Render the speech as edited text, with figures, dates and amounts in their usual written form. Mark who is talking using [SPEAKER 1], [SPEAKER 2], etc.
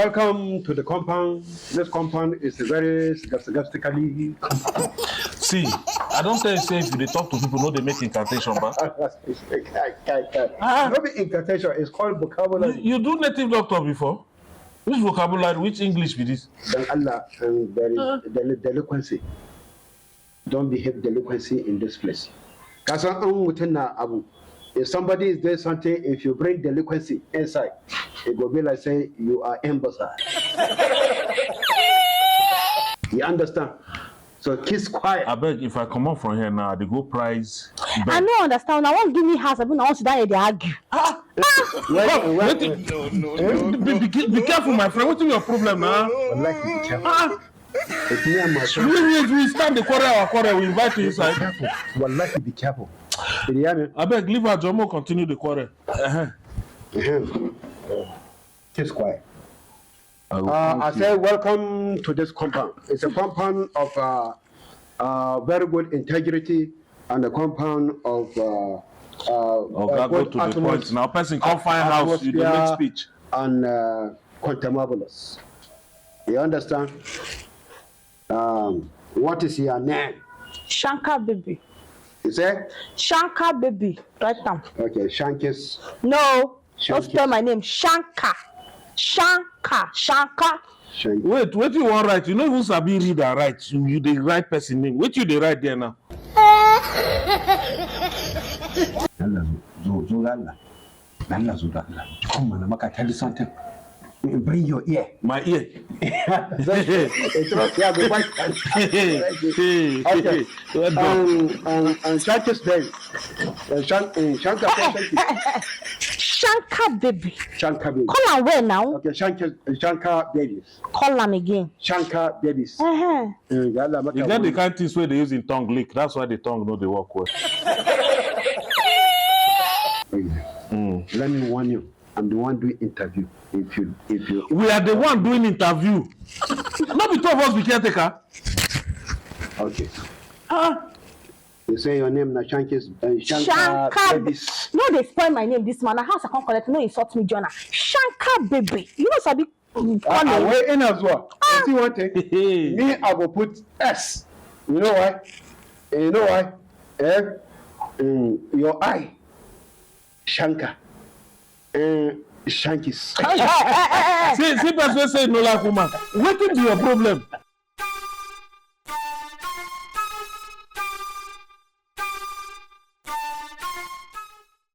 [SPEAKER 1] Welcome to the compound. This compound is a very sophistically.
[SPEAKER 2] See, I don't tell you say if they talk to people, no, they make incantation, but
[SPEAKER 1] Not be incantation, it's called vocabulary.
[SPEAKER 2] you do native doctor before? Which vocabulary, which English be this?
[SPEAKER 1] Then Allah, there is delinquency. Don't behave delinquency in this place. If somebody is doing something, if you bring delinquency inside, it will be like say you are imbecile. You understand? So keep quiet.
[SPEAKER 2] I beg, if I come out from here now, they go prize.
[SPEAKER 3] I don't understand. I want to give me house. I want to die. They argue.
[SPEAKER 2] Be careful, my friend. What's your problem now?
[SPEAKER 1] Be careful. It's me and my friend.
[SPEAKER 2] We stand the quarrel, we invite you inside.
[SPEAKER 1] Wallahi, be careful.
[SPEAKER 2] I beg, leave her Jomo, continue the quarrel.
[SPEAKER 1] Keep quiet. I say welcome to this compound. It's a compound of very good integrity and a compound of
[SPEAKER 2] go to the point now. Person come find house, you don't make speech.
[SPEAKER 1] And contemplables. You understand? What is your name?
[SPEAKER 3] Shanka baby.
[SPEAKER 1] You say?
[SPEAKER 3] Shanka baby. Right now.
[SPEAKER 1] Okay, Shankis.
[SPEAKER 3] No.
[SPEAKER 1] Shankis.
[SPEAKER 3] Don't spell my name. Shanka. Shanka.
[SPEAKER 2] Wait, what you want write? You know who sabi read and write? You the right person name. What you they write there now?
[SPEAKER 1] Come on, I tell you something. Bring your ear.
[SPEAKER 2] My ear.
[SPEAKER 1] Okay. And Shankis baby.
[SPEAKER 3] Shanka baby.
[SPEAKER 1] Shanka baby.
[SPEAKER 3] Call her where now?
[SPEAKER 1] Okay, Shanka babies.
[SPEAKER 3] Call them again.
[SPEAKER 1] Shanka babies.
[SPEAKER 2] You get the kind of things where they use in tongue lick. That's why the tongue know they work well.
[SPEAKER 1] Let me warn you. I'm the one doing interview. If you
[SPEAKER 2] We are the one doing interview. Not be two of us be caretaker.
[SPEAKER 1] Okay. You say your name na Shankis
[SPEAKER 3] Shanka
[SPEAKER 1] babies.
[SPEAKER 3] No, they spoil my name this man. House I can't collect. No, insult me, Jonah. Shanka baby. You know, Sabi.
[SPEAKER 1] I wait in as well. You see one thing? Me, I will put S. You know why? You know why? Your eye. Shanka. Shankis.
[SPEAKER 2] See, person say no like woman. What is your problem?